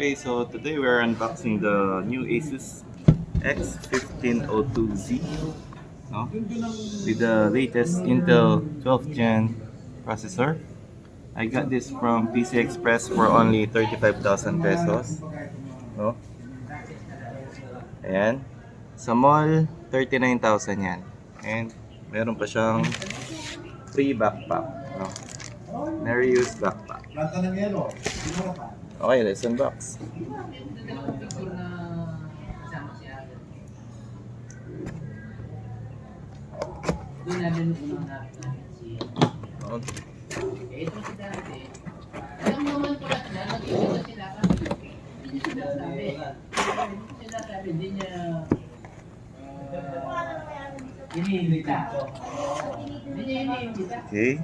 Okay, so today we're unboxing the new ASUS X1502Z, no? With the latest Intel 12th Gen processor. I got this from PC Express for only 35,000 pesos. No? Ayan. Sa mall, 39,000 yan. And meron pa siyang free backpack. No? Never-used backpack. Okay, let's unbox. Okay,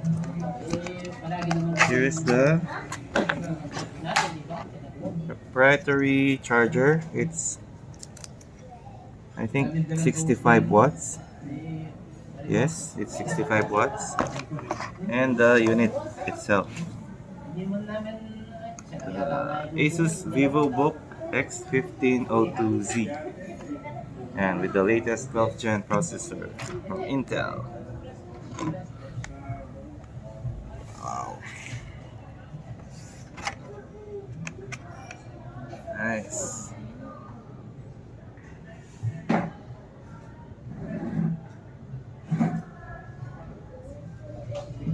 here is the proprietary charger. It's, I think, 65 watts. Yes, it's 65 watts. And the unit itself, ASUS Vivobook X1502Z, and with the latest 12th Gen processor from Intel. Wow, nice.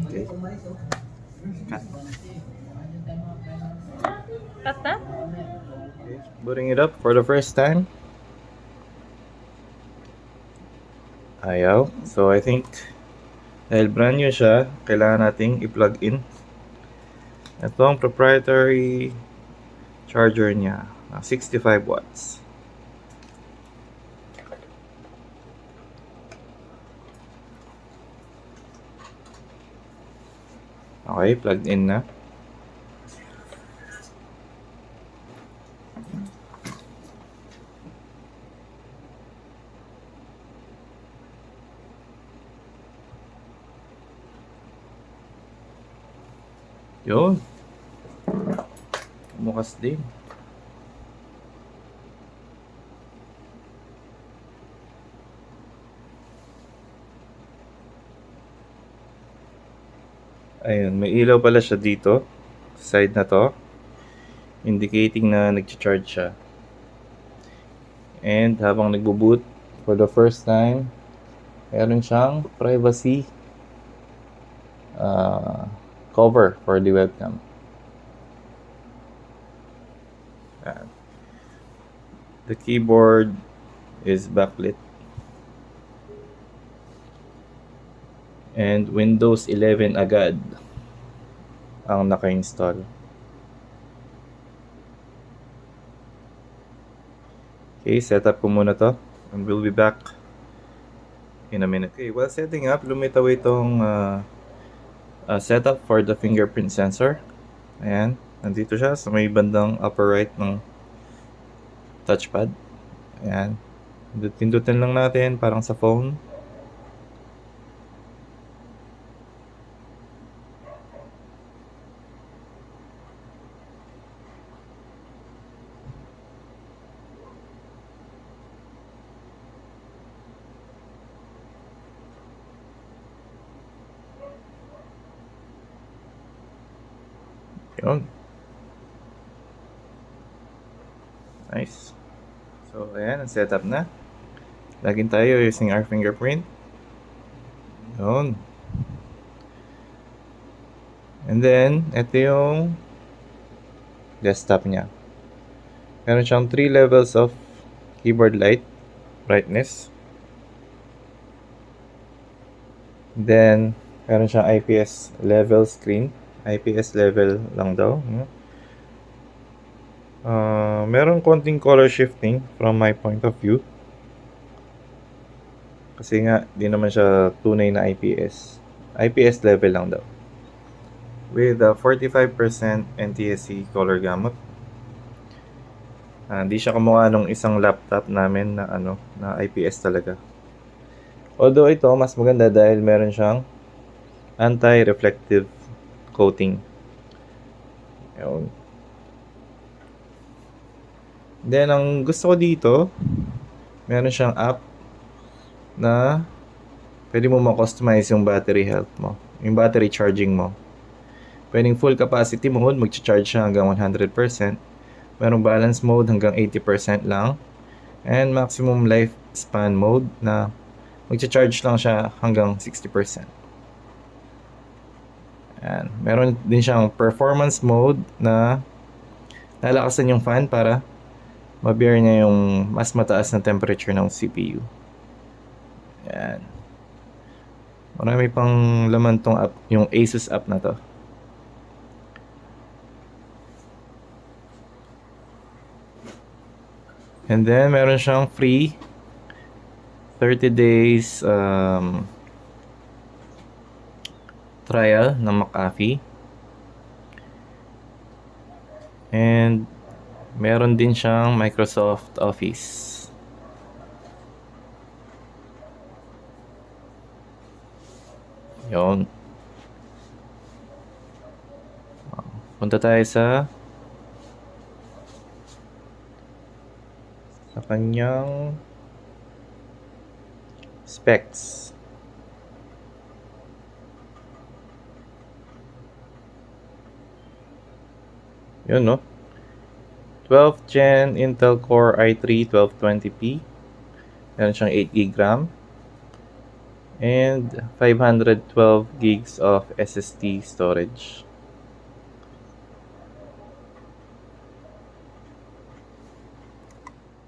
Okay. Cut na? Okay. Booting it up for the first time. Ayaw. So I think dahil brand new siya, kailangan nating i-plug in. Ito ang proprietary charger niya, 65 watts. Okay, plugged in na. Yun. Bukas din. Ayun, may ilaw pala siya dito. Side na to. Indicating na nag-charge siya. And habang nagbo-boot for the first time, meron siyang privacy cover for the webcam. The keyboard is backlit. And Windows 11 agad ang naka-install. Okay, setup ko muna to. And we'll be back in a minute. Okay, while setting up, lumitaw itong setup for the fingerprint sensor. Ayan, nandito siya sa may bandang upper right ng touchpad. Ayan, pindutin lang natin parang sa phone. Yun. Nice. So, ayan, ang setup na. Login tayo using our fingerprint. Yun. And then, ito yung desktop niya. Meron siyang 3 levels of keyboard light brightness. Then, meron siyang IPS level screen. IPS level lang daw. Meron konting color shifting from my point of view. Kasi nga, di naman siya tunay na IPS. IPS level lang daw. With 45% NTSC color gamut. Hindi siya kamukha nung isang laptop namin na na IPS talaga. Although ito mas maganda dahil meron siyang anti-reflective coating. Ayun. Then, ang gusto ko dito, meron siyang app na pwede mo ma-customize yung battery health mo, yung battery charging mo. Pwedeng full capacity mode, mag-charge siya hanggang 100%. Merong balance mode hanggang 80% lang. And maximum lifespan mode na mag-charge lang siya hanggang 60%. Ayan. Meron din siyang performance mode na lalakasan yung fan para ma-bear niya yung mas mataas na temperature ng CPU. Ayan. Marami pang laman tong app, yung ASUS app na to. And then, meron siyang free 30 days trial ng McAfee. And meron din siyang Microsoft Office. Yun. Punta tayo sa kanyang specs. Yun, no? 12th Gen Intel Core i3-1220P. Meron siyang 8GB RAM. And 512 gigs of SSD storage.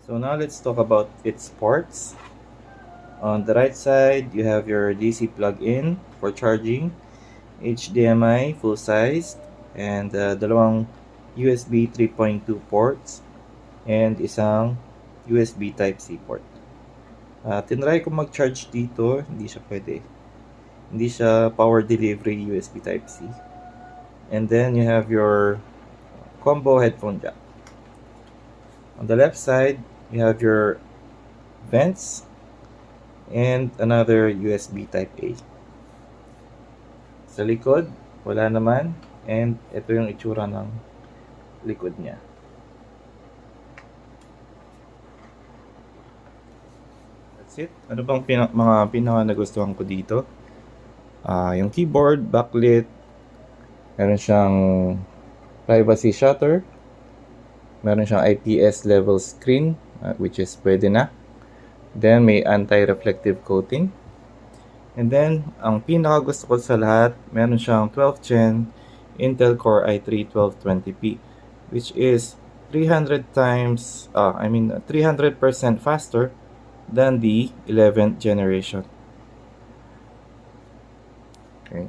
So now let's talk about its ports. On the right side, you have your DC plug-in for charging, HDMI full-sized, and dalawang USB 3.2 ports, and isang USB Type-C port. Tinry ko mag-charge dito, hindi siya pwede. Hindi siya power delivery USB Type-C. And then you have your combo headphone jack. On the left side, you have your vents and another USB Type-A. Sa likod, wala naman. And ito yung itsura ng likod niya. That's it. Ano bang mga pinaka nagustuhan ko dito? Yung keyboard, backlit. Meron siyang privacy shutter. Meron siyang IPS-level screen, which is pwede na. Then, may anti-reflective coating. And then, ang pinaka gusto ko sa lahat, meron siyang 12th Gen Intel Core i3-1220P, which is 300% faster than the 11th generation. Okay.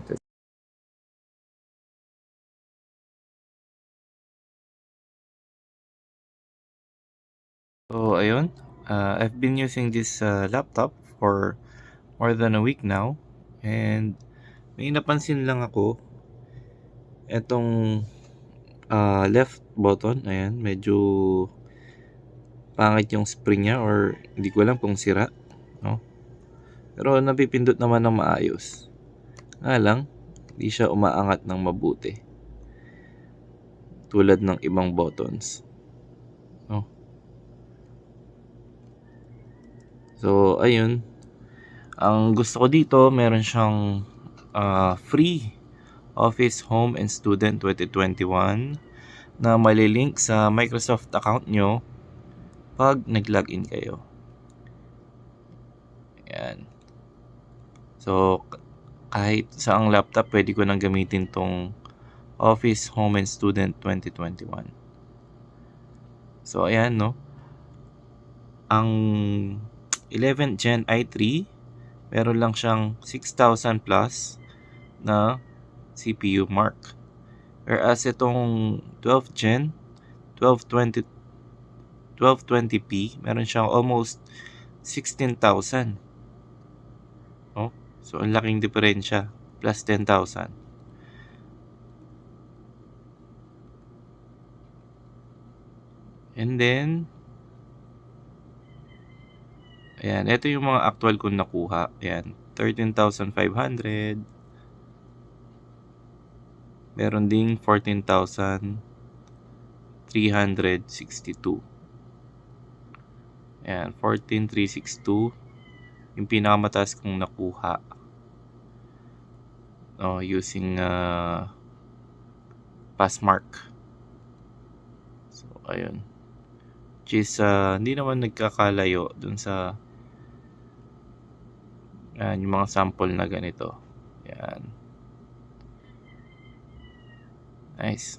So, ayun. I've been using this laptop for more than a week now. And may napansin lang ako. Etong left button, ayan, medyo pangit yung spring niya or hindi ko alam kung sira. No? Pero napipindot naman ng maayos. Nga lang, hindi siya umaangat ng mabuti. Tulad ng ibang buttons. No? So, ayun. Ang gusto ko dito, meron siyang free Office Home and Student 2021 na malilink sa Microsoft account nyo pag nag-login kayo. Ayan. So, kahit sa ang laptop, pwede ko nang gamitin tong Office Home and Student 2021. So, ayan, no? Ang 11th Gen i3, meron lang siyang 6,000 plus na CPU mark. Whereas itong 12th Gen 1220p, meron siyang almost 16,000. Oh, so ang laking diferensya, plus 10,000. And then, ayan, ito yung mga actual kong nakuha. Ayan, 13,500. Meron ding 14,362. Ayan, 14362. Yung pinakamataas kong nakuha. Using Passmark. So, ayun. Which is, hindi naman nagkakalayo dun sa yung mga sample na ganito. Ayan. Nice.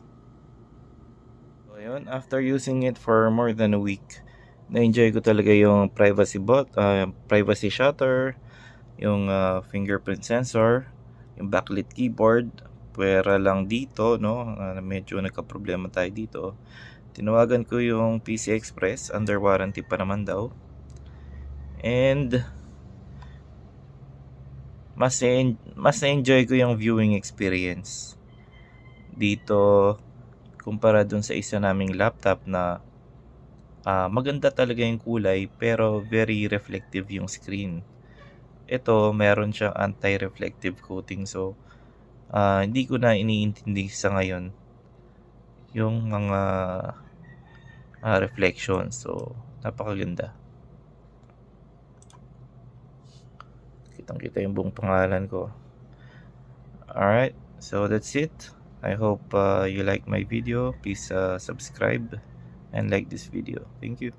So, ayun. After using it for more than a week, na-enjoy ko talaga yung privacy shutter, yung fingerprint sensor, yung backlit keyboard. Pwera lang dito, no? Medyo nagka-problema tayo dito. Tinawagan ko yung PC Express, under warranty pa naman daw. And mas na-enjoy ko yung viewing experience dito kumpara dun sa isa naming laptop na maganda talaga yung kulay pero very reflective yung screen. Ito, meron siyang anti-reflective coating, so hindi ko na iniintindi sa ngayon yung mga reflections. So, napakaganda. Kitang-kita yung buong pangalan ko. Alright, so that's it. I hope you like my video. Please subscribe and like this video. Thank you.